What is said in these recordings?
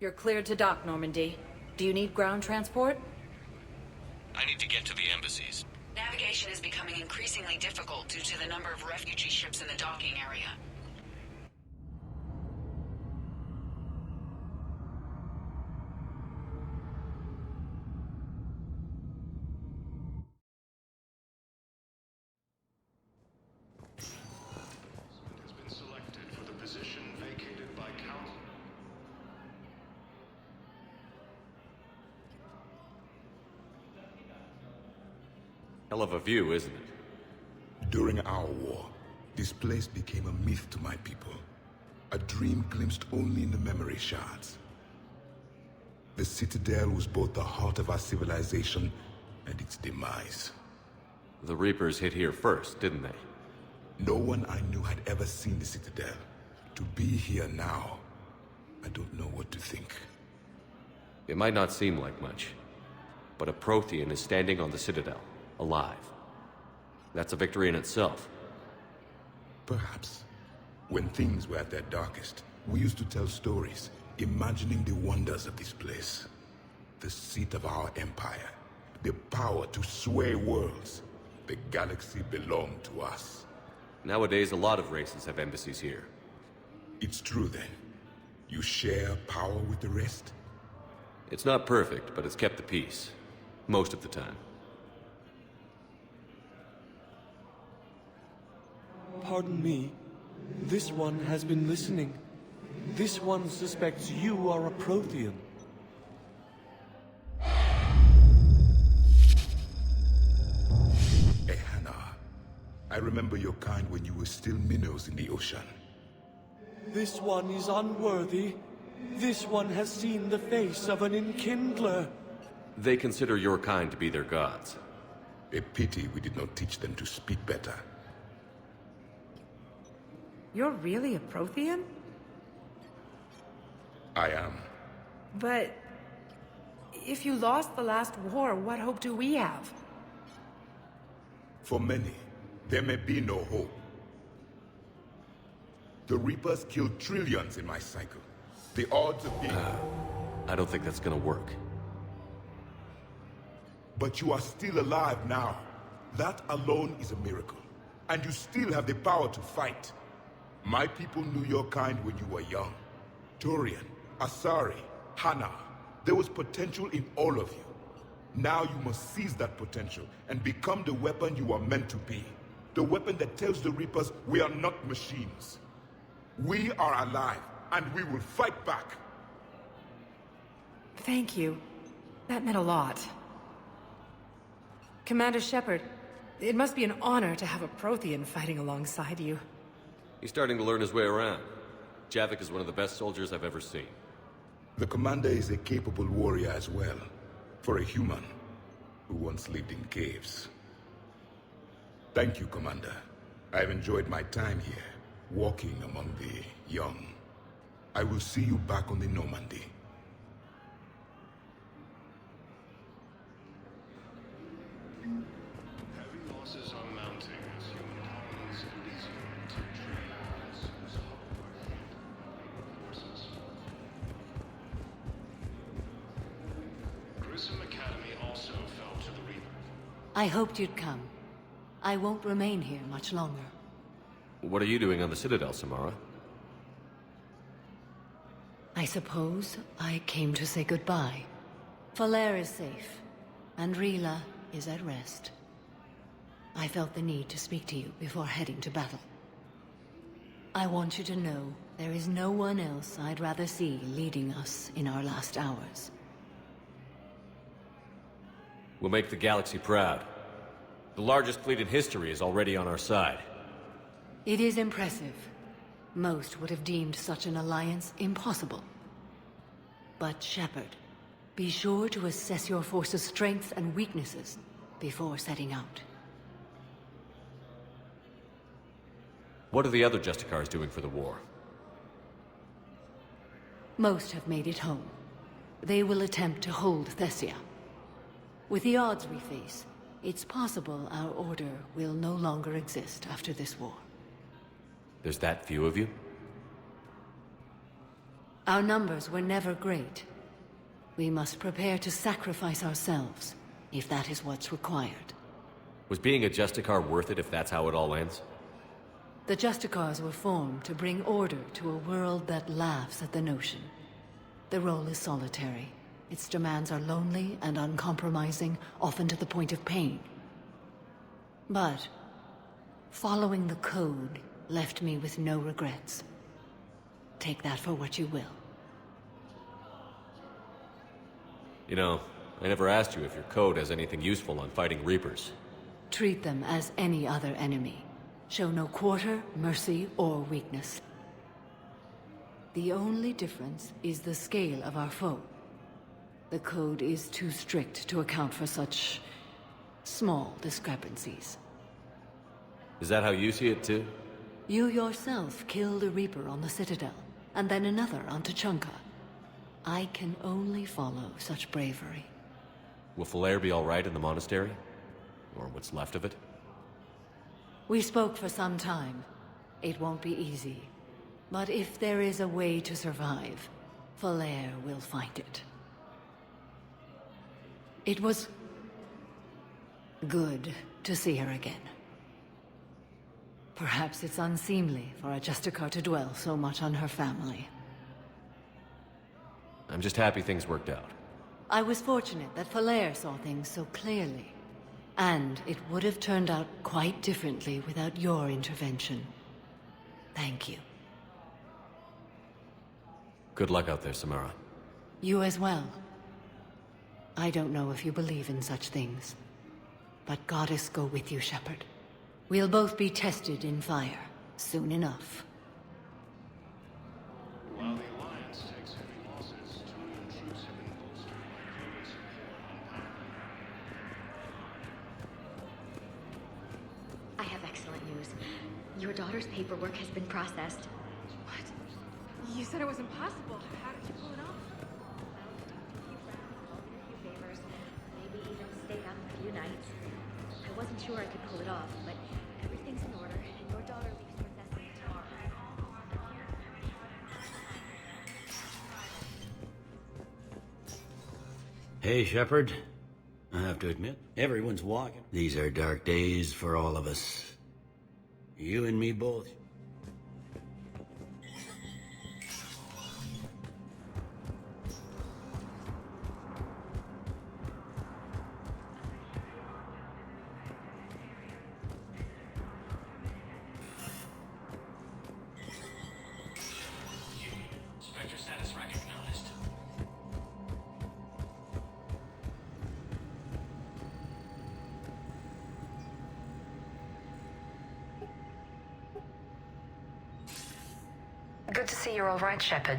You're cleared to dock, Normandy. Do you need ground transport? I need to get to the embassies. Navigation is becoming increasingly difficult due to the number of refugee ships in the docking area. Has been selected for the position vacated by Council. Hell of a view, isn't it? During our war, this place became a myth to my people. A dream glimpsed only in the memory shards. The Citadel was both the heart of our civilization and its demise. The Reapers hit here first, didn't they? No one I knew had ever seen the Citadel. To be here now, I don't know what to think. It might not seem like much, but a Prothean is standing on the Citadel, alive. That's a victory in itself. Perhaps. When things were at their darkest, we used to tell stories, imagining the wonders of this place. The seat of our empire, the power to sway worlds. The galaxy belonged to us. Nowadays, a lot of races have embassies here. It's true then. You share power with the rest? It's not perfect, but it's kept the peace. Most of the time. Pardon me. This one has been listening. This one suspects you are a Prothean. Hannah, I remember your kind when you were still minnows in the ocean. This one is unworthy. This one has seen the face of an enkindler. They consider your kind to be their gods. A pity we did not teach them to speak better. You're really a Prothean? I am. But if you lost the last war, what hope do we have? For many, there may be no hope. The Reapers killed trillions in my cycle. The odds of being... I don't think that's gonna work. But you are still alive now. That alone is a miracle. And you still have the power to fight. My people knew your kind when you were young. Turian, Asari, Hannah. There was potential in all of you. Now you must seize that potential and become the weapon you are meant to be. The weapon that tells the Reapers we are not machines. We are alive, and we will fight back. Thank you. That meant a lot. Commander Shepard, it must be an honor to have a Prothean fighting alongside you. He's starting to learn his way around. Javik is one of the best soldiers I've ever seen. The commander is a capable warrior as well. For a human who once lived in caves. Thank you, Commander. I've enjoyed my time here, walking among the young. I will see you back on the Normandy. Heavy losses are mounting as human colonies resume to triage forces. Grissom Academy also fell to the Reaper. I hoped you'd come. I won't remain here much longer. What are you doing on the Citadel, Samara? I suppose I came to say goodbye. Falere is safe, and Rila is at rest. I felt the need to speak to you before heading to battle. I want you to know there is no one else I'd rather see leading us in our last hours. We'll make the galaxy proud. The largest fleet in history is already on our side. It is impressive. Most would have deemed such an alliance impossible. But Shepard, be sure to assess your force's strengths and weaknesses before setting out. What are the other Justicars doing for the war? Most have made it home. They will attempt to hold Thessia. With the odds we face, it's possible our order will no longer exist after this war. There's that few of you? Our numbers were never great. We must prepare to sacrifice ourselves, if that is what's required. Was being a Justicar worth it if that's how it all ends? The Justicars were formed to bring order to a world that laughs at the notion. The role is solitary. Its demands are lonely and uncompromising, often to the point of pain. But following the code left me with no regrets. Take that for what you will. You know, I never asked you if your code has anything useful on fighting Reapers. Treat them as any other enemy. Show no quarter, mercy, or weakness. The only difference is the scale of our foe. The code is too strict to account for such small discrepancies. Is that how you see it too? You yourself killed a Reaper on the Citadel, and then another on Tuchanka. I can only follow such bravery. Will Falair be alright in the monastery? Or what's left of it? We spoke for some time. It won't be easy. But if there is a way to survive, Falair will find it. It was good to see her again. Perhaps it's unseemly for a Justicar to dwell so much on her family. I'm just happy things worked out. I was fortunate that Falair saw things so clearly. And it would have turned out quite differently without your intervention. Thank you. Good luck out there, Samara. You as well. I don't know if you believe in such things, but Goddess go with you, Shepard. We'll both be tested in fire, soon enough. While the Alliance takes heavy losses, Turian troops have been bolstered by Codex Imperial power. I have excellent news. Your daughter's paperwork has been processed. What? You said it was impossible. How did you pull it off? A few favors, maybe even stayed up a few nights. I wasn't sure I could pull it off, but everything's in order, and your daughter leaves for Thessaly tomorrow. Hey, Shepard. I have to admit, everyone's walking. These are dark days for all of us. You and me both. Spectre status recognized. Good to see you're all right, Shepard.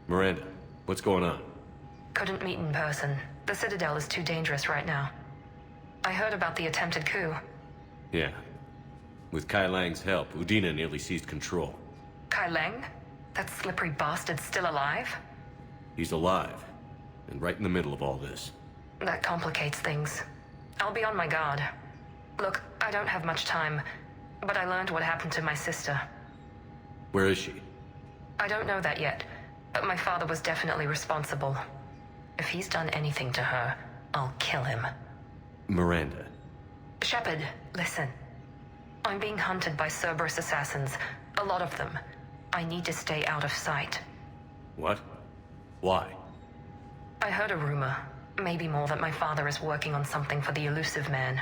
Miranda, what's going on? Couldn't meet in person. The Citadel is too dangerous right now. I heard about the attempted coup. Yeah. With Kai Lang's help, Udina nearly seized control. Kai Leng? That slippery bastard's still alive? He's alive, and right in the middle of all this. That complicates things. I'll be on my guard. Look, I don't have much time, but I learned what happened to my sister. Where is she? I don't know that yet, but my father was definitely responsible. If he's done anything to her, I'll kill him. Miranda. Shepard, listen. I'm being hunted by Cerberus assassins. A lot of them. I need to stay out of sight. What? Why? I heard a rumor, maybe more, that my father is working on something for the Elusive Man.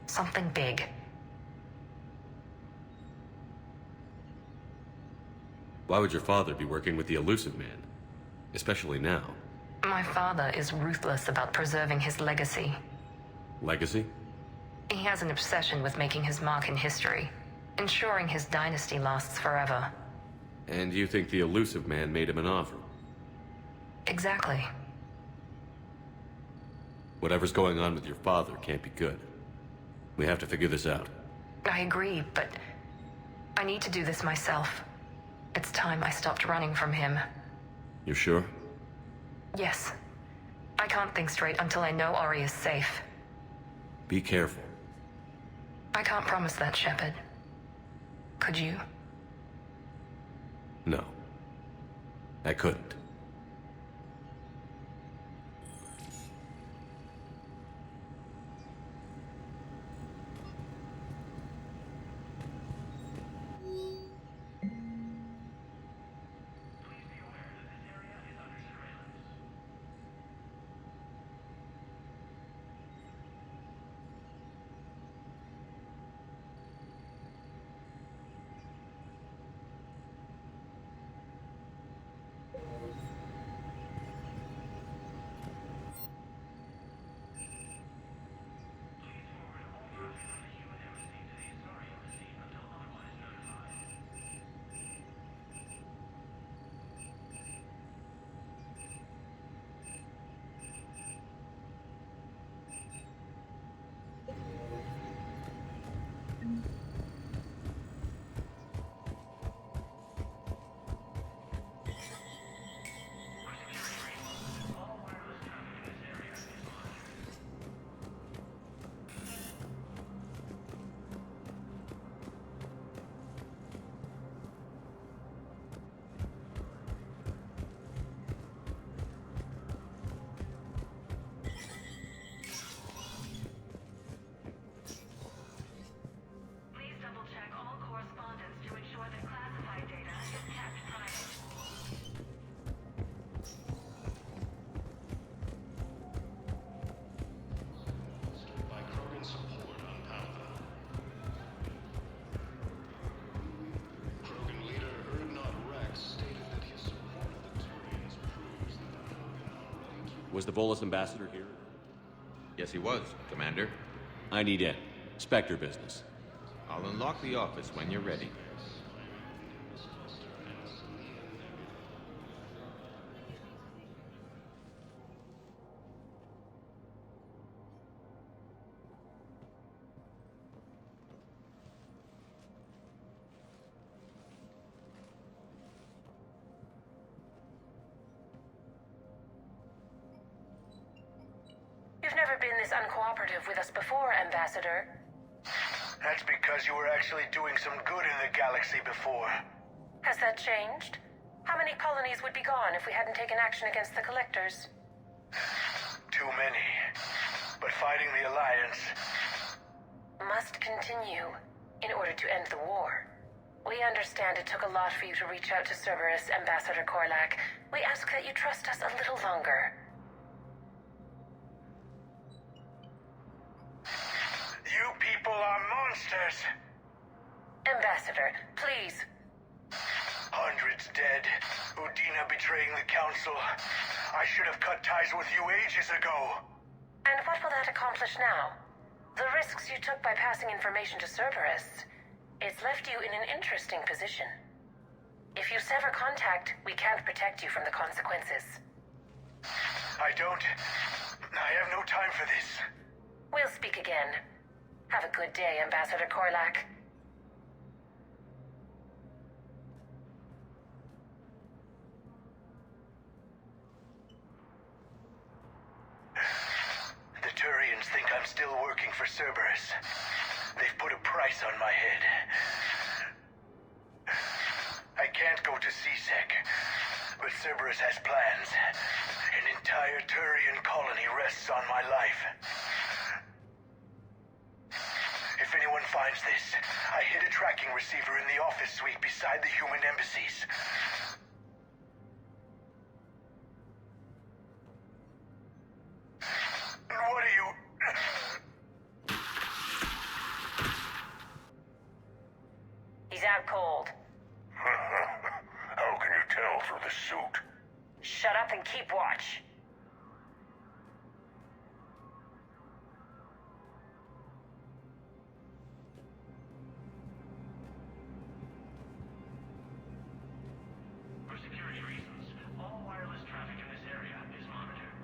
Something big. Why would your father be working with the Elusive Man? Especially now. My father is ruthless about preserving his legacy. Legacy? He has an obsession with making his mark in history, ensuring his dynasty lasts forever. And you think the Elusive Man made him an offer? Exactly. Whatever's going on with your father can't be good. We have to figure this out. I agree, but I need to do this myself. It's time I stopped running from him. You're sure? Yes. I can't think straight until I know Ori is safe. Be careful. I can't promise that, Shepard. Could you? No. I couldn't. By Krogan support on Panther. Krogan leader Erdnot Rex stated that his support of the Turians proves that the Krogan are ready to... Was the Volus ambassador here? Yes, he was, Commander. I need in. Spectre business. I'll unlock the office when you're ready. You've never been this uncooperative with us before, Ambassador. That's because you were actually doing some good in the galaxy before. Has that changed? How many colonies would be gone if we hadn't taken action against the Collectors? Too many. But fighting the Alliance... Must continue in order to end the war. We understand it took a lot for you to reach out to Cerberus, Ambassador Korlak. We ask that you trust us a little longer. You people are monsters! Ambassador, please. Hundreds dead. Udina betraying the Council. I should have cut ties with you ages ago. And what will that accomplish now? The risks you took by passing information to Cerberus. It's left you in an interesting position. If you sever contact, we can't protect you from the consequences. I have no time for this. We'll speak again. Have a good day, Ambassador Korlak. The Turians think I'm still working for Cerberus. They've put a price on my head. I can't go to CSEC, but Cerberus has plans. An entire Turian colony rests on my life. If anyone finds this, I hid a tracking receiver in the office suite beside the human embassies. What are you... He's out cold. How can you tell through the suit? Shut up and keep watch. For security reasons, all wireless traffic in this area is monitored.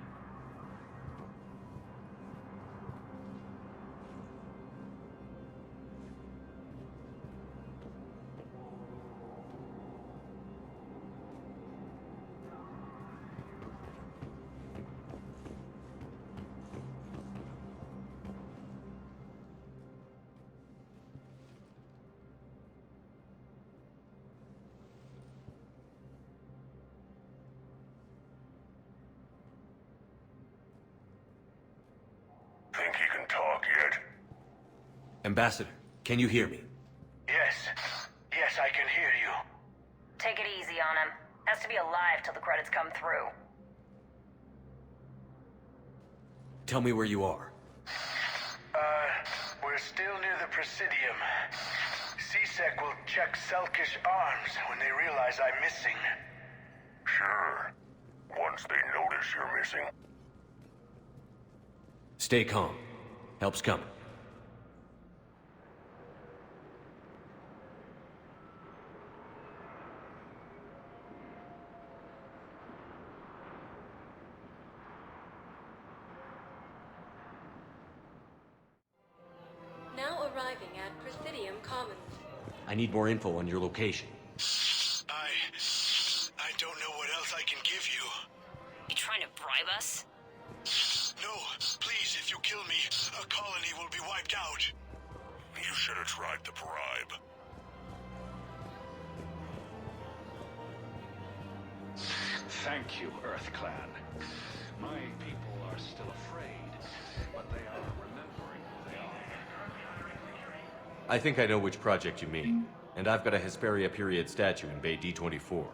Not yet. Ambassador, can you hear me? Yes. Yes, I can hear you. Take it easy on him. Has to be alive till the credits come through. Tell me where you are. We're still near the Presidium. CSEC will check Selkish arms when they realize I'm missing. Sure. Once they notice you're missing. Stay calm. Help's coming. Now arriving at Presidium Commons. I need more info on your location. I don't know what else I can give you. You trying to bribe us? No, please, if you kill me, a colony will be wiped out. You should have tried the bribe. Thank you, Earth Clan. My people are still afraid, but they are remembering who they are. I think I know which project you mean. And I've got a Hesperia period statue in Bay D24.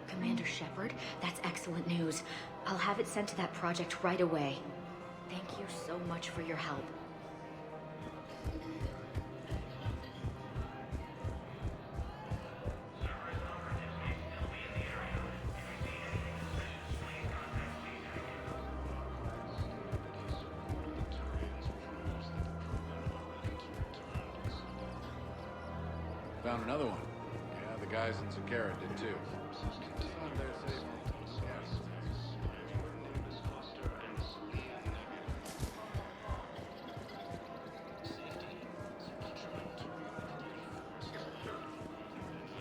Commander Shepard, that's excellent news. I'll have it sent to that project right away. Thank you so much for your help. Found another one. Yeah, the guys in Zakara did too. Found their safe. Yes.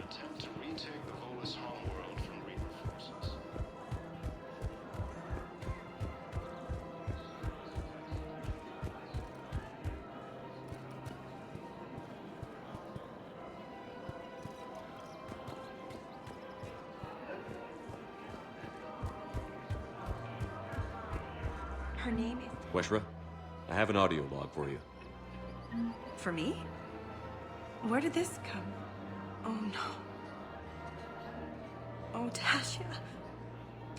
Attempt to retake the Volus homeworld from Reaper forces. Her name is... Weshra, I have an audio log for you. For me? Where did this come? Oh, no. Oh, Tasha.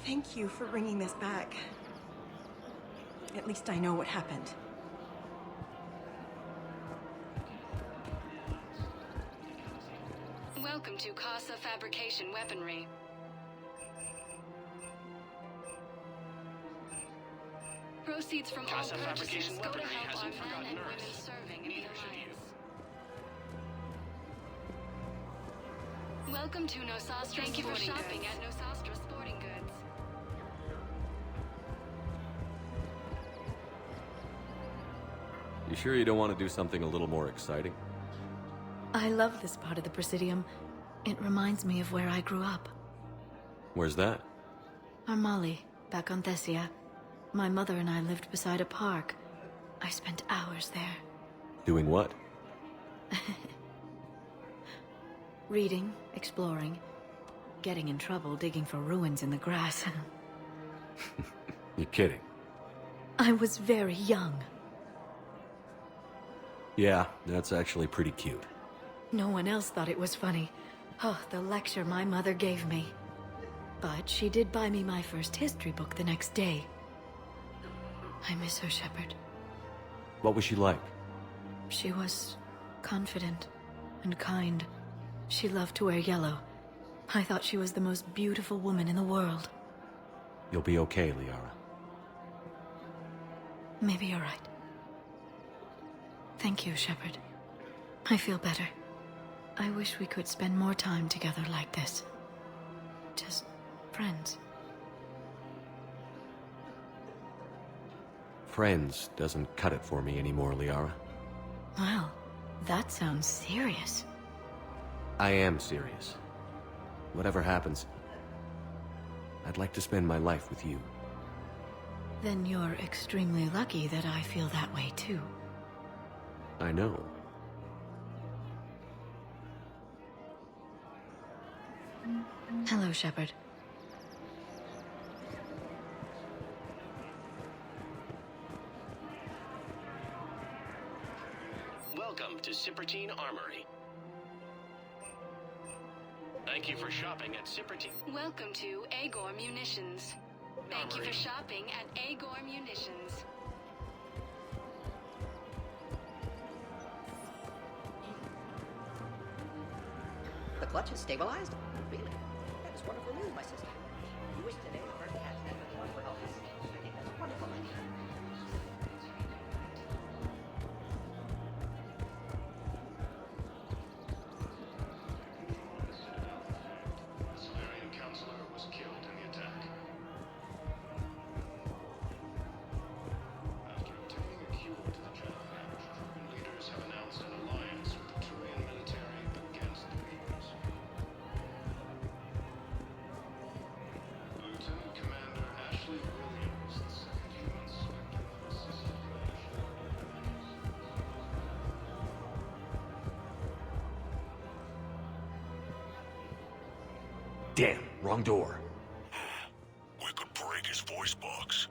Thank you for bringing this back. At least I know what happened. Welcome to Casa Fabrication Weaponry. Proceeds from Casa all purchases Fabrication go to Weaponry help our hasn't men forgotten and women Earth. serving in the Neither should you. Alliance. Welcome to Nosastra. Thank you for shopping at Nosastra Sporting Goods. You sure you don't want to do something a little more exciting? I love this part of the Presidium. It reminds me of where I grew up. Where's that? Armali, back on Thessia. My mother and I lived beside a park. I spent hours there. Doing what? Reading, exploring, getting in trouble digging for ruins in the grass. You're kidding. I was very young. Yeah, that's actually pretty cute. No one else thought it was funny. Oh, the lecture my mother gave me. But she did buy me my first history book the next day. I miss her, Shepard. What was she like? She was confident and kind. She loved to wear yellow. I thought she was the most beautiful woman in the world. You'll be okay, Liara. Maybe you're right. Thank you, Shepard. I feel better. I wish we could spend more time together like this. Just friends. Friends doesn't cut it for me anymore, Liara. Well, that sounds serious. I am serious. Whatever happens, I'd like to spend my life with you. Then you're extremely lucky that I feel that way too. I know. Hello, Shepard. Ciprian Armory. Thank you for shopping at Ciprian. Welcome to Agor Munitions. Thank you for shopping at Agor Munitions. The clutch is stabilized? Really? That is wonderful news, my sister. You wish today the first catch that was one for Elvis? I think that's a wonderful idea. Solarian counselor was killed in the attack. After obtaining a cure to the jellyfish, Truman leaders have announced an alliance with the Turian military against the Reapers. Lieutenant Commander Ashley Williams, the second human Spectre, assisted in the mission. Damn, wrong door. We could break his voice box.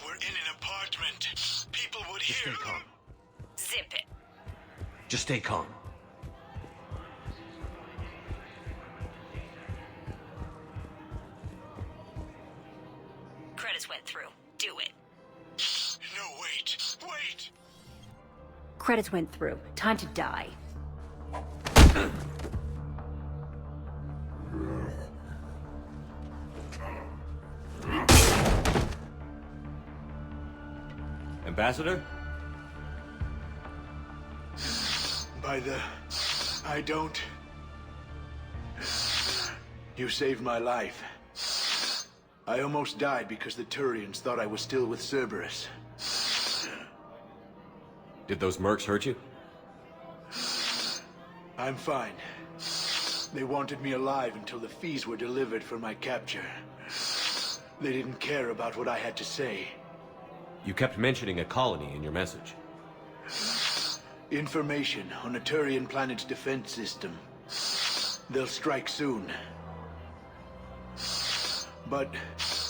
We're in an apartment. People would Just hear. stay calm. Zip it. Just stay calm. Credits went through. Do it. No, wait. Wait! Credits went through. Time to die. Ambassador? By the... I don't... You saved my life. I almost died because the Turians thought I was still with Cerberus. Did those mercs hurt you? I'm fine. They wanted me alive until the fees were delivered for my capture. They didn't care about what I had to say. You kept mentioning a colony in your message. Information on a Turian planet's defense system. They'll strike soon. But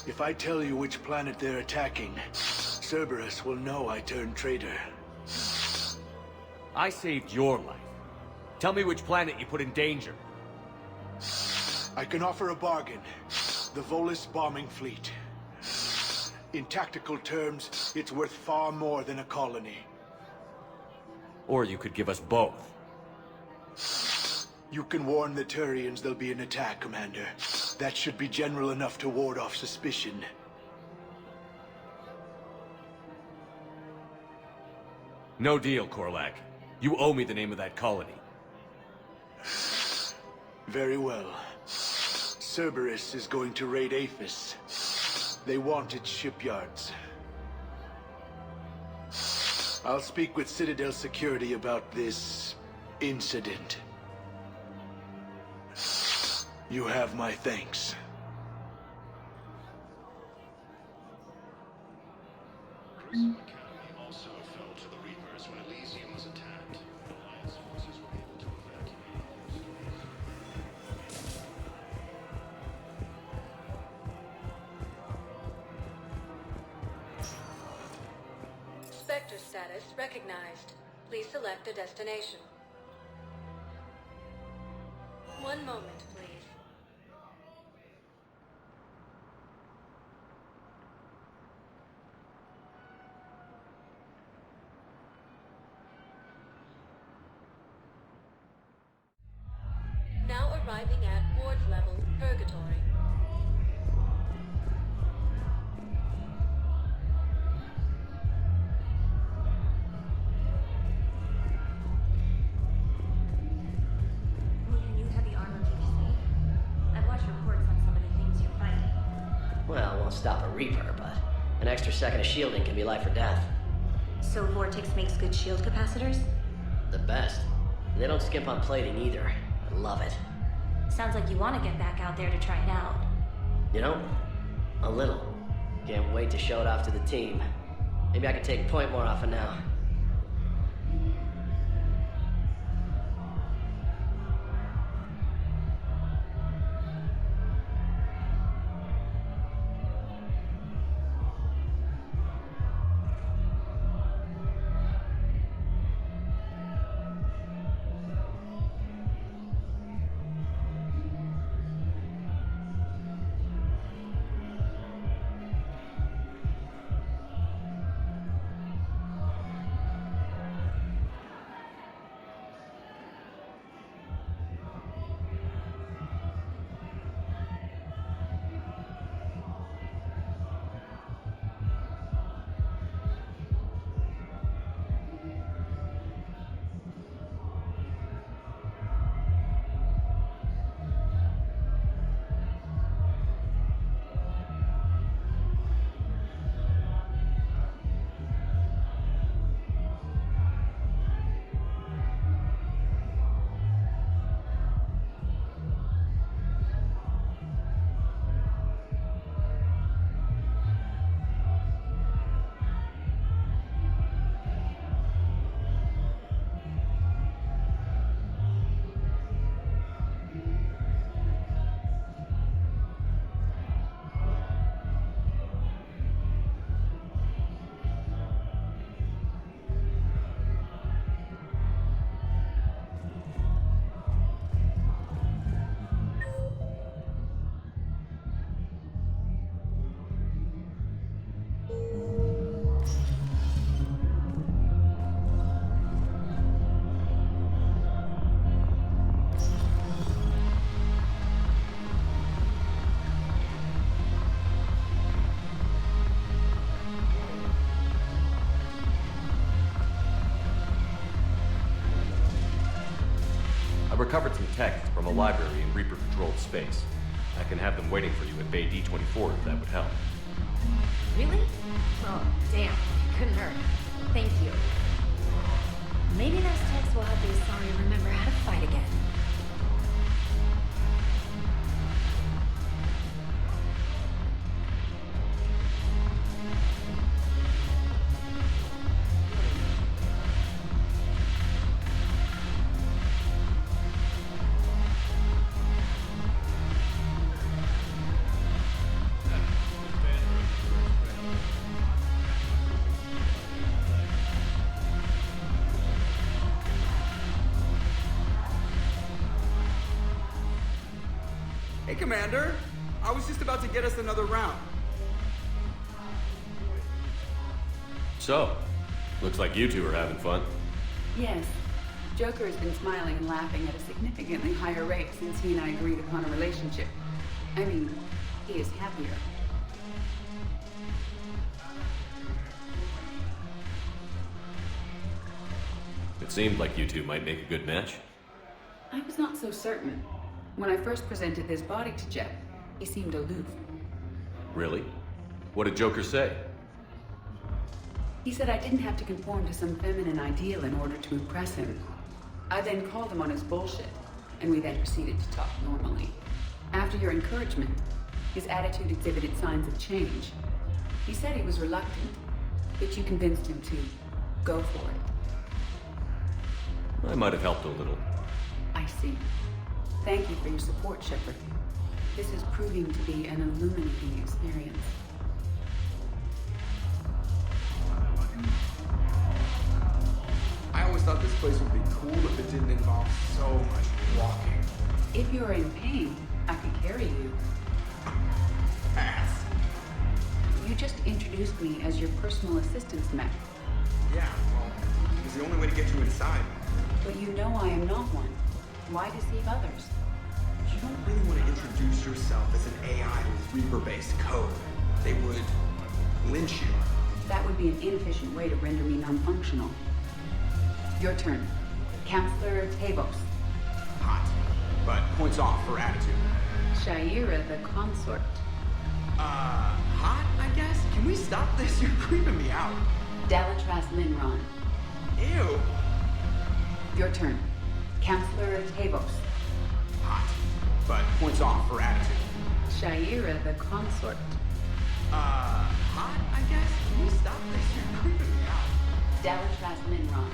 if I tell you which planet they're attacking, Cerberus will know I turned traitor. I saved your life. Tell me which planet you put in danger. I can offer a bargain. The Volus bombing fleet. In tactical terms, it's worth far more than a colony. Or you could give us both. You can warn the Turians there'll be an attack, Commander. That should be general enough to ward off suspicion. No deal, Korlak. You owe me the name of that colony. Very well. Cerberus is going to raid Aphis. They want its shipyards. I'll speak with Citadel Security about this incident. You have my thanks. Academy also fell to the Reapers when Elysium was attacked. Alliance forces were able to evacuate. Spectre status recognized. Please select a destination. One moment, please. Now arriving at ward level Purgatory. Will your new heavy armor keep you safe? I've watched reports on some of the things you're fighting. Well, it won't stop a Reaper, but an extra second of shielding can be life or death. So Vortex makes good shield capacitors? The best. And they don't skimp on plating either. I love it. Sounds like you want to get back out there to try it out. You know, a little. Can't wait to show it off to the team. Maybe I can take point more off of now. recovered some texts from a library in Reaper-controlled space. I can have them waiting for you at Bay D-24 if that would help. Really? Oh, damn. Couldn't hurt. Thank you. Maybe those texts will help the Asari remember how to fight again. Hey, Commander. I was just about to get us another round. So, looks like you two are having fun. Yes. Joker has been smiling and laughing at a significantly higher rate since he and I agreed upon a relationship. I mean, he is happier. It seemed like you two might make a good match. I was not so certain. When I first presented his body to Jep, he seemed aloof. Really? What did Joker say? He said I didn't have to conform to some feminine ideal in order to impress him. I then called him on his bullshit, and we then proceeded to talk normally. After your encouragement, his attitude exhibited signs of change. He said he was reluctant, but you convinced him to go for it. I might have helped a little. I see. Thank you for your support, Shepard. This is proving to be an illuminating experience. I always thought this place would be cool if it didn't involve so much walking. If you're in pain, I could carry you. Ass. You just introduced me as your personal assistance mech. Yeah, well, it was the only way to get you inside. But you know I am not one. Why deceive others? You don't really want to introduce yourself as an AI with Reaper-based code. They would lynch you. That would be an inefficient way to render me non-functional. Your turn. Counselor Tavos. Hot, but points off for attitude. Shaira the consort. Hot, I guess? Can we stop this? You're creeping me out. Dalatras Linron. Ew. Your turn. Counselor Tavos. Hot, but points off for attitude. Shaira the consort. Hot, I guess? Can we stop this? You're creeping me out. Dalatras Linron.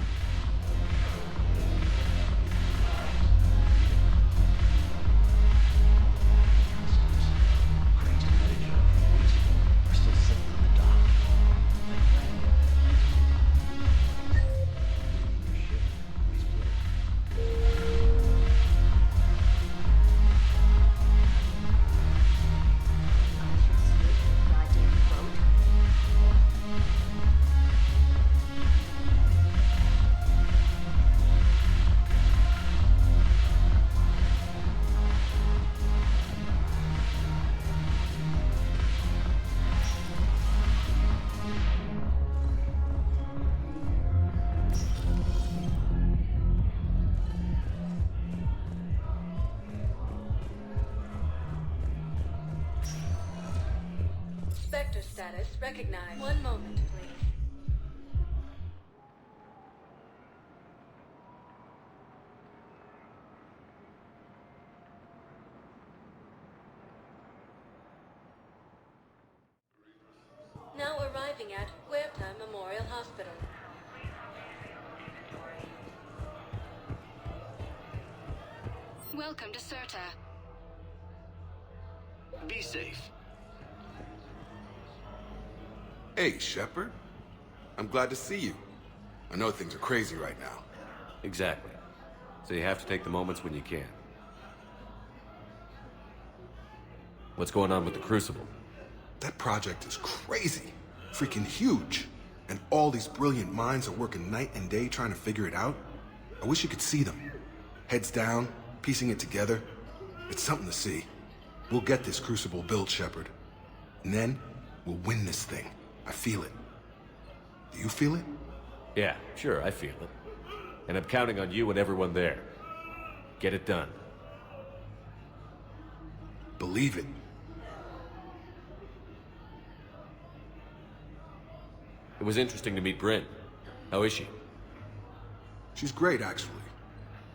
Spectre status recognized. One moment, please. Now arriving at Huerta Memorial Hospital. Welcome to Serta. Be safe. Hey, Shepard. I'm glad to see you. I know things are crazy right now. Exactly. So you have to take the moments when you can. What's going on with the Crucible? That project is crazy. Freaking huge. And all these brilliant minds are working night and day trying to figure it out. I wish you could see them. Heads down, piecing it together. It's something to see. We'll get this Crucible built, Shepard. And then, we'll win this thing. I feel it. Do you feel it? Yeah, sure, I feel it. And I'm counting on you and everyone there. Get it done. Believe it. It was interesting to meet Bryn. How is she? She's great, actually.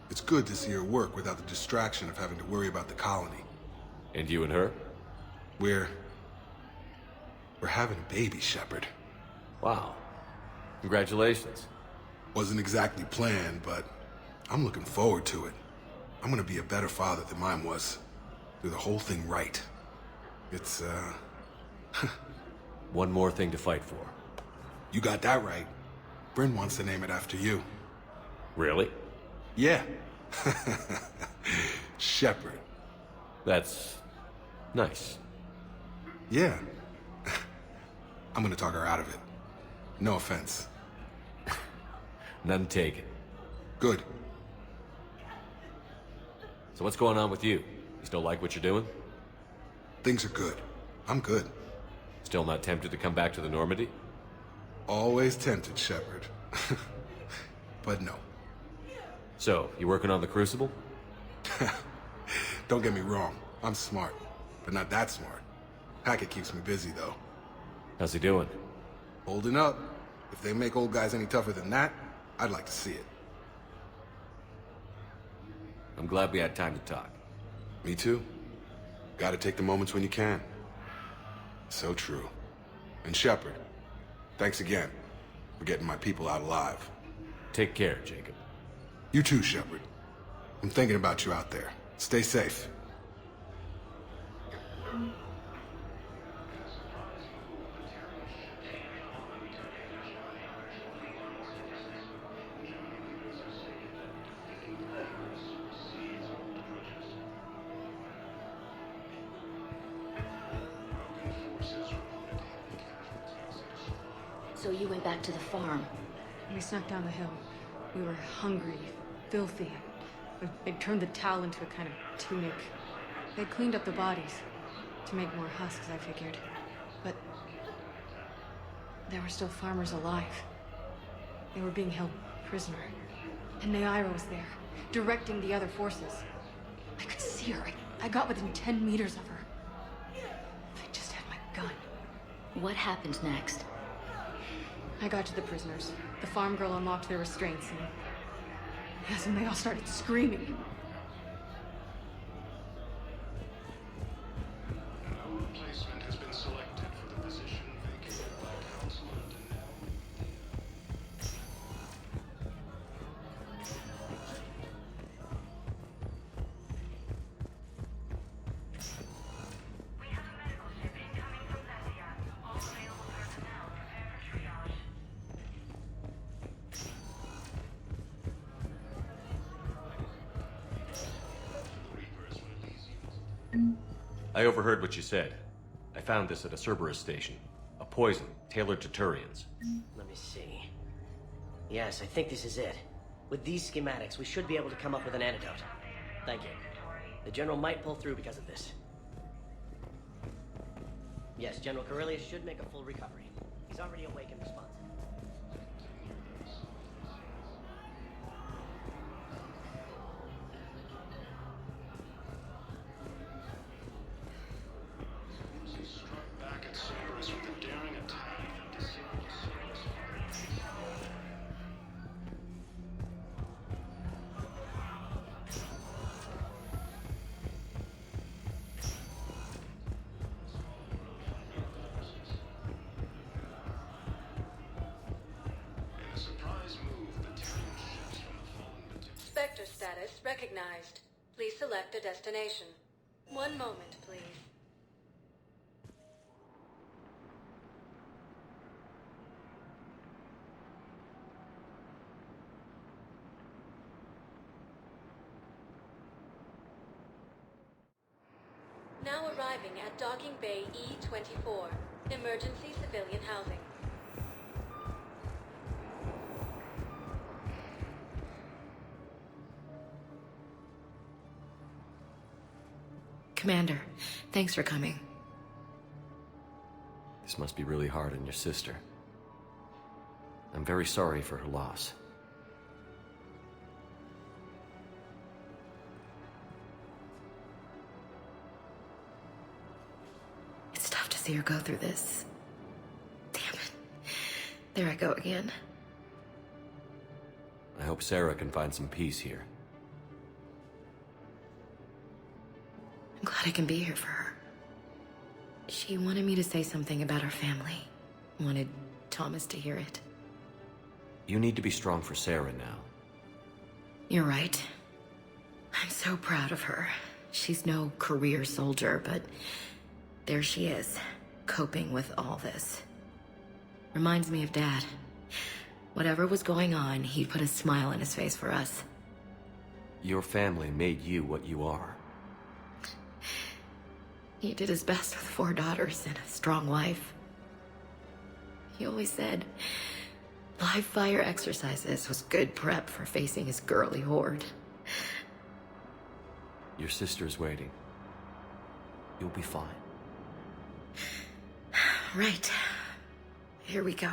It's good to see her work without the distraction of having to worry about the colony. And you and her? We're having a baby, Shepard. Wow. Congratulations. Wasn't exactly planned, but I'm looking forward to it. I'm gonna be a better father than mine was. Do the whole thing right. It's, One more thing to fight for. You got that right. Bryn wants to name it after you. Really? Yeah. Shepard. That's nice. Yeah. I'm gonna talk her out of it. No offense. None taken. Good. So what's going on with you? You still like what you're doing? Things are good. I'm good. Still not tempted to come back to the Normandy? Always tempted, Shepard. But no. So, you working on the Crucible? Don't get me wrong. I'm smart. But not that smart. Hackett keeps me busy, though. How's he doing? Holding up. If they make old guys any tougher than that, I'd like to see it. I'm glad we had time to talk. Me too. Gotta take the moments when you can. So true. And Shepard, thanks again for getting my people out alive. Take care, Jacob. You too, Shepard. I'm thinking about you out there. Stay safe. So you went back to the farm. We snuck down the hill. We were hungry, filthy. They turned the towel into a kind of tunic. They cleaned up the bodies to make more husks, I figured. But there were still farmers alive. They were being held prisoner. And Naira was there, directing the other forces. I could see her. I got within 10 meters of her. If I just had my gun. What happened next? I got to the prisoners. The farm girl unlocked their restraints, and yes, and they all started screaming. A replacement has been selected for the position vacated by Councilor We have a medical ship incoming from Lesia. All available personnel prepare for triage. I overheard what you said. I found this at a Cerberus station. A poison tailored to Turians. Let me see. Yes, I think this is it. With these schematics, we should be able to come up with an antidote. Thank you. The General might pull through because of this. Yes, General Corellius should make a full recovery. He's already awake and responsive. struck back at Cerberus with a daring attack that disabled Cerberus. In a surprise move, Batarian ships from the fallen Batarian... Spectre status recognized. Please select a destination. One moment, please. Now arriving at Docking Bay E-24. Emergency civilian housing. Commander, thanks for coming. This must be really hard on your sister. I'm very sorry for her loss. see her go through this. Damn it. There I go again. I hope Sarah can find some peace here. I'm glad I can be here for her. She wanted me to say something about her family. Wanted Thomas to hear it. You need to be strong for Sarah now. You're right. I'm so proud of her. She's no career soldier, but there she is, coping with all this. Reminds me of Dad. Whatever was going on, he put a smile on his face for us. Your family made you what you are. He did his best with 4 daughters and a strong wife. He always said live fire exercises was good prep for facing his girly horde. Your sister's waiting. You'll be fine. Right. Here we go.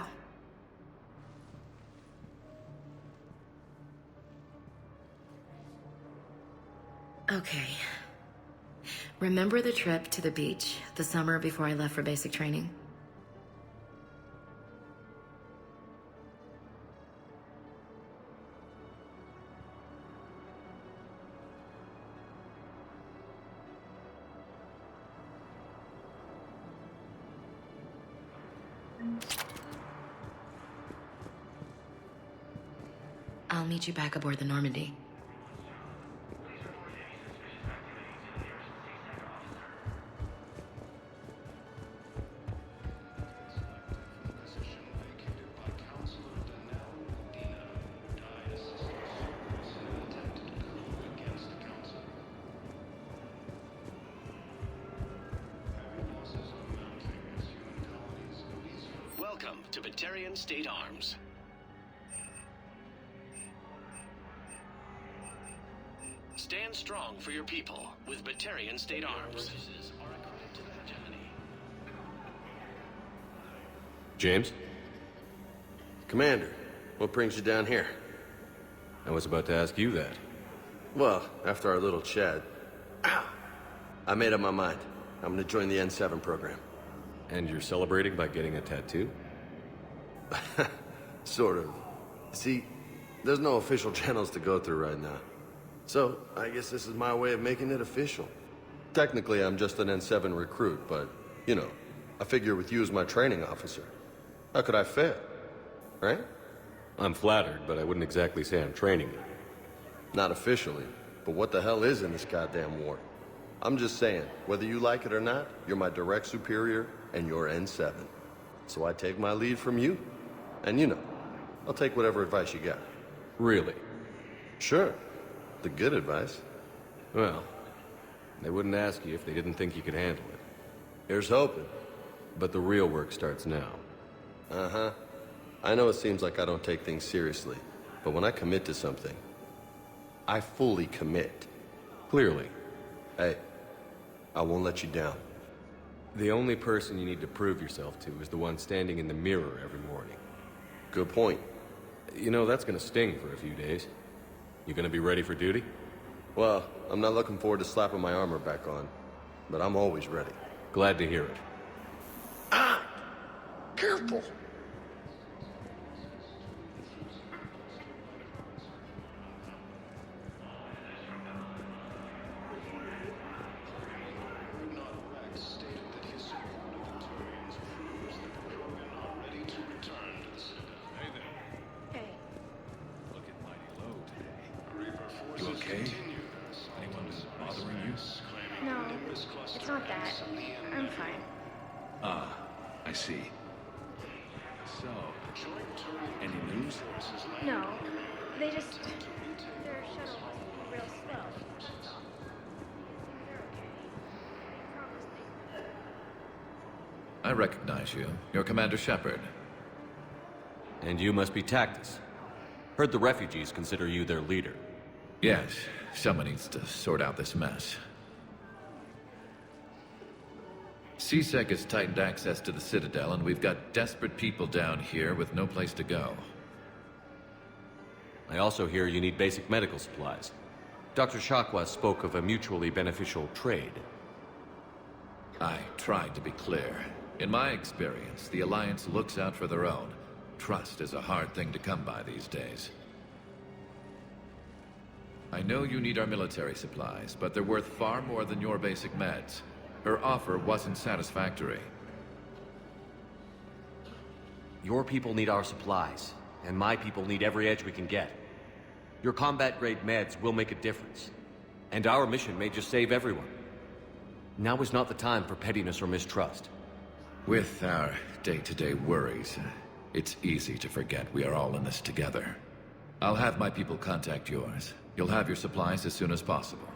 Okay. Remember the trip to the beach the summer before I left for basic training? I'll meet you back aboard the Normandy. Welcome to Batarian State Arms. Stand strong for your people with Batarian State Arms. James? Commander, what brings you down here? I was about to ask you that. Well, after our little chat, I made up my mind. I'm gonna join the N7 program. And you're celebrating by getting a tattoo? Sort of. See, there's no official channels to go through right now. So, I guess this is my way of making it official. Technically, I'm just an N7 recruit, but, you know, I figure with you as my training officer, how could I fail? Right? I'm flattered, but I wouldn't exactly say I'm training you. Not officially, but what the hell is in this goddamn war? I'm just saying, whether you like it or not, you're my direct superior, and you're N7. So I take my lead from you, and you know, I'll take whatever advice you got. Really? Sure. The good advice. Well, they wouldn't ask you if they didn't think you could handle it. Here's hoping. But the real work starts now. Uh-huh. I know it seems like I don't take things seriously, but when I commit to something, I fully commit. Clearly. Hey, I won't let you down. The only person you need to prove yourself to is the one standing in the mirror every morning. Good point. You know, that's gonna sting for a few days. You gonna be ready for duty? Well, I'm not looking forward to slapping my armor back on, but I'm always ready. Glad to hear it. Ah! Careful! You okay? Anyone bothering you? No, it's not that. I'm fine. Ah, I see. So, any news? No, they just... their shuttle was real slow. I recognize you. You're Commander Shepard. And you must be Tactus. Heard the refugees consider you their leader. Yes, someone needs to sort out this mess. CSEC has tightened access to the Citadel, and we've got desperate people down here with no place to go. I also hear you need basic medical supplies. Dr. Shakwa spoke of a mutually beneficial trade. I tried to be clear. In my experience, the Alliance looks out for their own. Trust is a hard thing to come by these days. I know you need our military supplies, but they're worth far more than your basic meds. Her offer wasn't satisfactory. Your people need our supplies, and my people need every edge we can get. Your combat-grade meds will make a difference, and our mission may just save everyone. Now is not the time for pettiness or mistrust. With our day-to-day worries, it's easy to forget we are all in this together. I'll have my people contact yours. You'll have your supplies as soon as possible.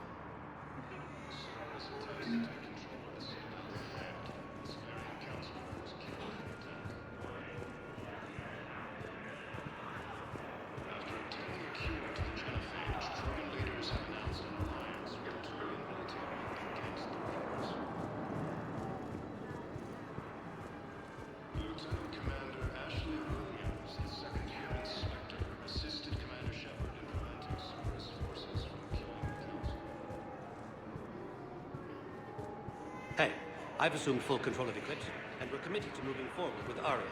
Hey, I've assumed full control of Eclipse, and we're committed to moving forward with Aria.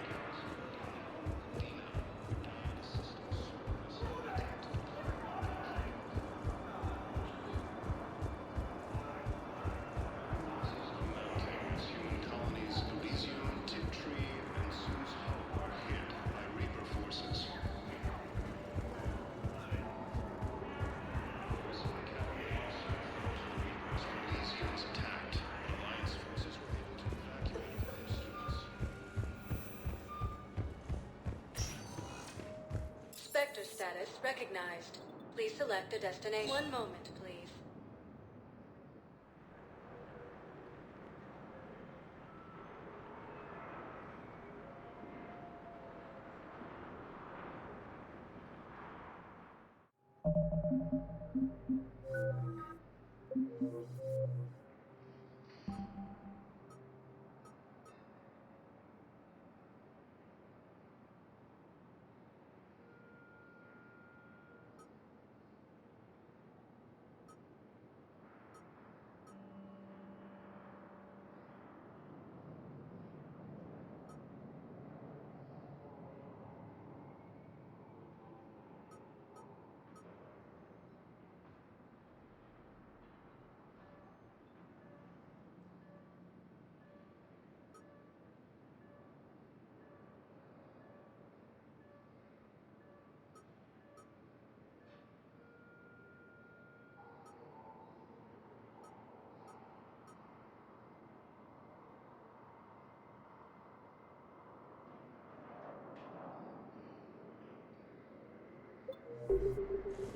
Spectre status recognized. Please select a destination. One moment, please.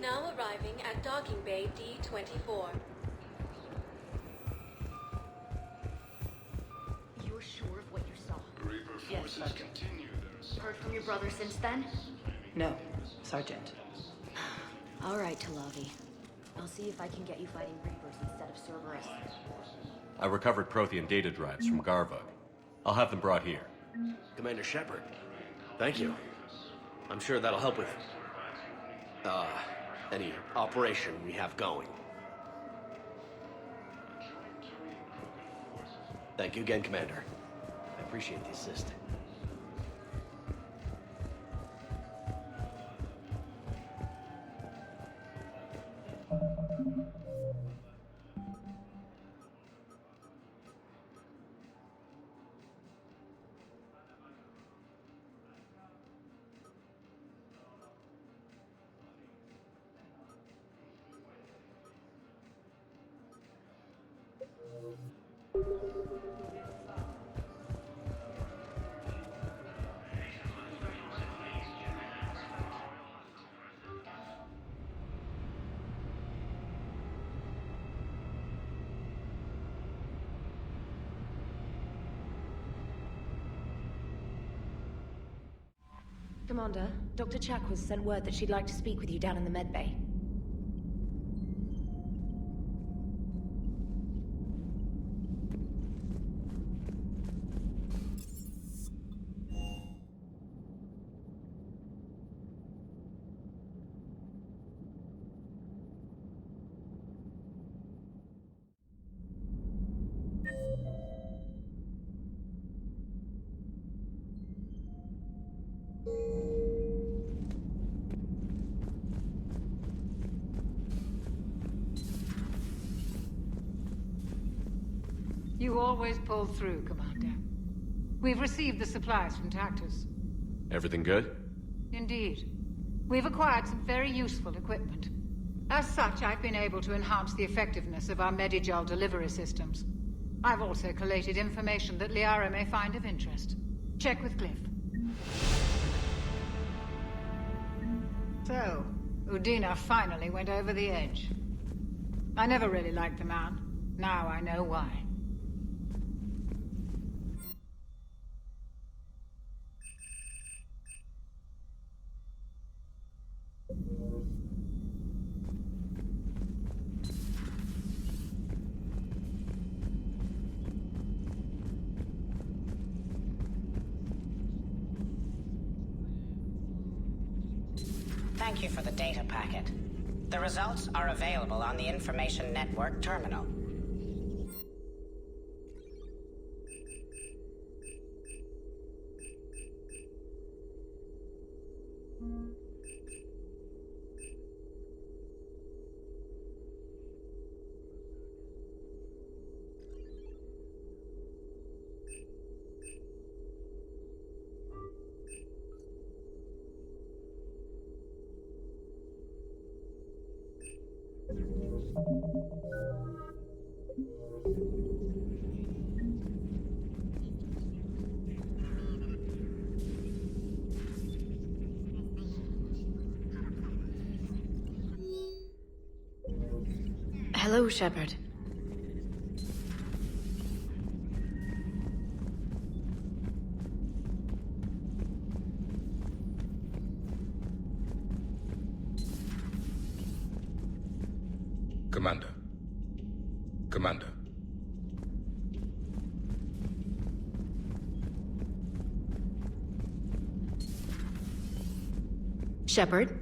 Now arriving at Docking Bay D-24. You're sure of what you saw? Yes, Sergeant. Heard from your brother since then? No, Sergeant. All right, Talavi. I'll see if I can get you fighting Reapers instead of Cerberus. I recovered Prothean data drives from Garvug. I'll have them brought here. Commander Shepard, thank you. I'm sure that'll help with, any operation we have going. Thank you again, Commander. I appreciate the assist. Commander, Dr. Chakwas sent word that she'd like to speak with you down in the medbay. You always pull through, Commander. We've received the supplies from Tactus. Everything good? Indeed. We've acquired some very useful equipment. As such, I've been able to enhance the effectiveness of our Medigel delivery systems. I've also collated information that Liara may find of interest. Check with Cliff. So, Udina finally went over the edge. I never really liked the man. Now I know why. Thank you for the data packet. The results are available on the Information Network terminal. Hello, Shepard. Commander. Commander. Shepard?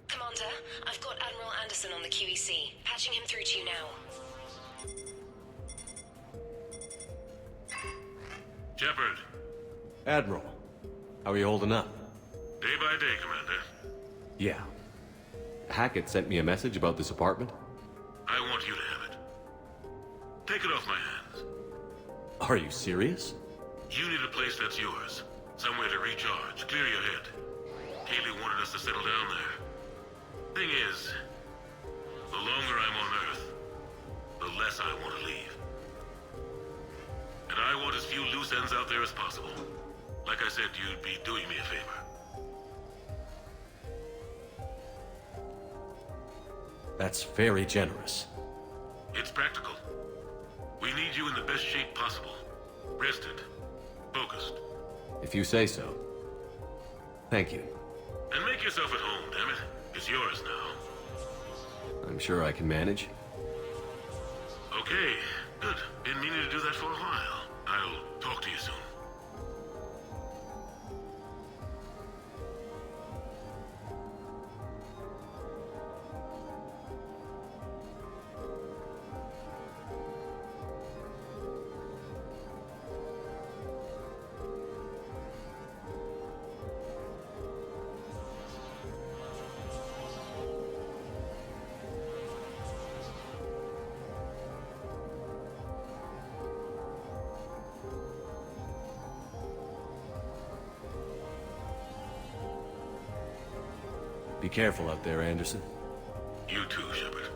Commander, I've got Admiral Anderson on the QEC. Patching him through to you now. Shepard. Admiral, how are you holding up? Day by day, Commander. Yeah. Hackett sent me a message about this apartment. I want you to have it. Take it off my hands. Are you serious? You need a place that's yours. Somewhere to recharge, clear your head. Haley wanted us to settle down there. Thing is, the longer I'm on Earth, the less I want to leave. And I want as few loose ends out there as possible. Like I said, you'd be doing me a favor. That's very generous. It's practical. We need you in the best shape possible. Rested. Focused. If you say so. Thank you. And make yourself at home, damn it. It's yours now. I'm sure I can manage. Okay, good. Been meaning to do that for a while. I'll talk to you soon. Be careful out there, Anderson. You too, Shepard.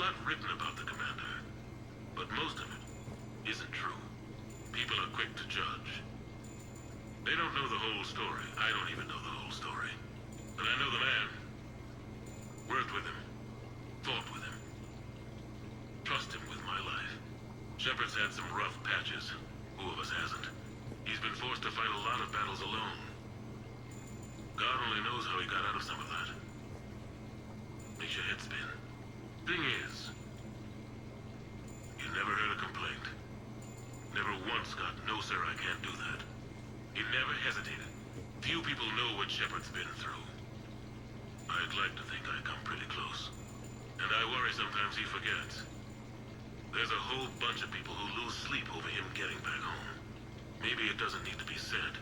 lot written about the Commander, but most of it isn't true. People are quick to judge. They don't know the whole story. I don't even know the whole story. But I know the man. Worked with him. Fought with him. Trust him with my life. Shepard's had some rough patches. Who of us hasn't? He's been forced to fight a lot of battles alone. God only knows how he got out of some of that. Makes your head spin. Thing is, you never heard a complaint. Never once got, "No, sir, I can't do that." He never hesitated. Few people know what Shepard's been through. I'd like to think I come pretty close. And I worry sometimes he forgets. There's a whole bunch of people who lose sleep over him getting back home. Maybe it doesn't need to be said.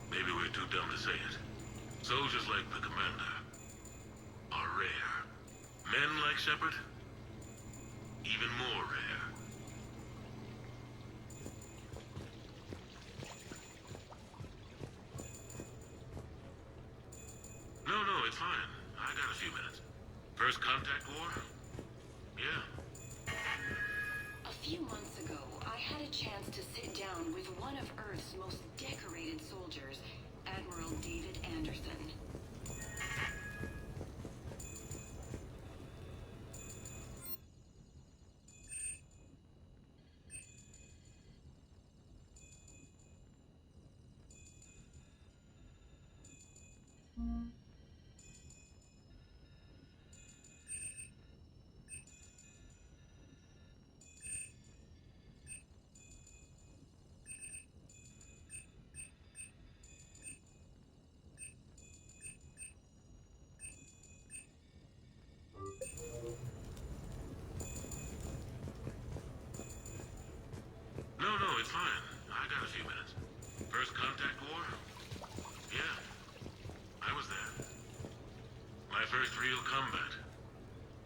Maybe we're too dumb to say it. Soldiers like the Commander are rare. Men like Shepard, even more rare. No, it's fine. I got a few minutes. First contact war? Yeah. A few months ago, I had a chance to sit down with one of Earth's most decorated soldiers, Admiral David Anderson. No, it's fine. I got a few minutes. First contact war? Yeah. I was there. My first real combat.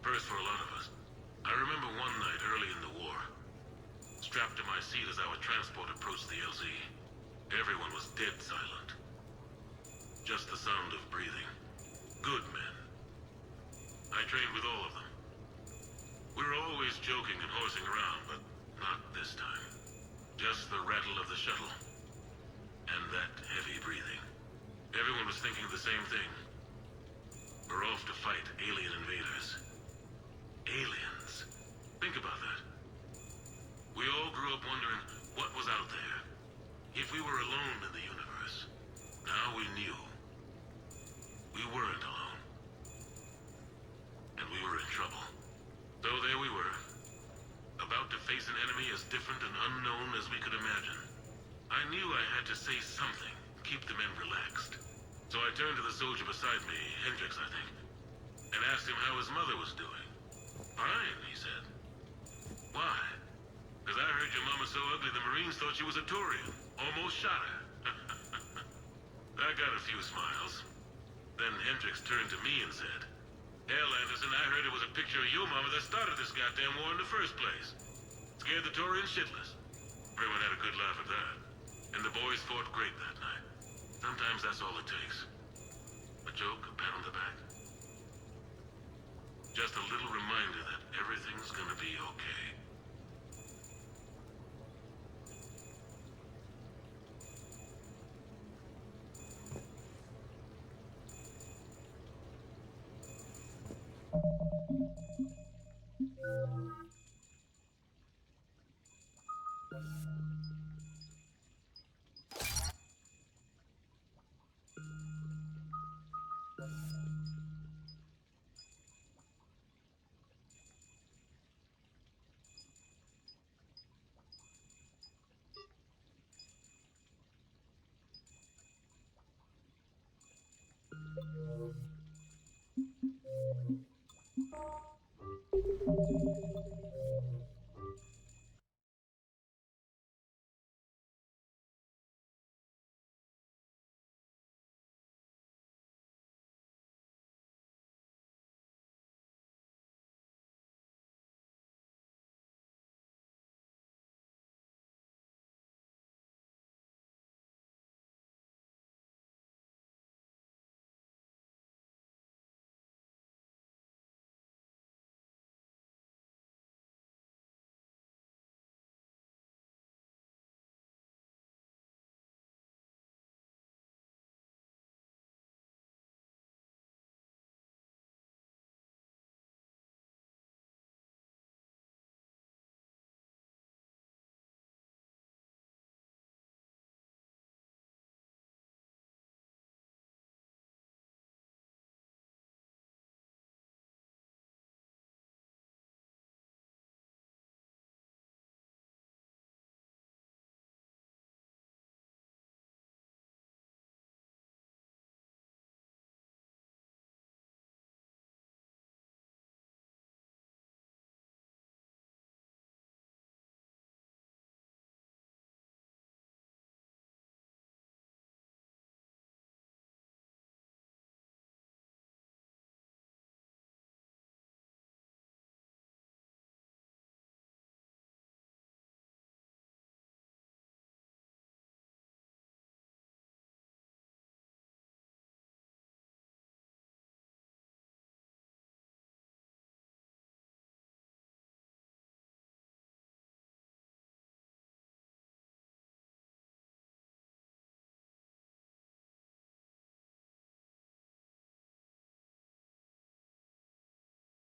First for a lot of us. I remember one night early in the war. Strapped to my seat as our transport approached the LZ. Everyone was dead silent. Just the sound of breathing. Good men. I trained with all of them. We were always joking and horsing around, but not this time. Just the rattle of the shuttle. And that heavy breathing. Everyone was thinking the same thing. We're off to fight alien invaders. Aliens. Think about that. We all grew up wondering what was out there. If we were alone in the universe. Now we knew. We weren't alone. And we were in trouble. So there we were. About to face an enemy as different and unknown as we could imagine. I knew I had to say something, keep the men relaxed. So I turned to the soldier beside me, Hendricks, I think, and asked him how his mother was doing. Fine, he said. Why? Because I heard your mama so ugly the Marines thought she was a Turian. Almost shot her. I got a few smiles. Then Hendricks turned to me and said, "Hell, Anderson, I heard it was a picture of your mama that started this goddamn war in the first place. Scared the Turians shitless." Everyone had a good laugh at that. And the boys fought great that night. Sometimes that's all it takes. A joke, a pat on the back. Just a little reminder that everything's gonna be okay.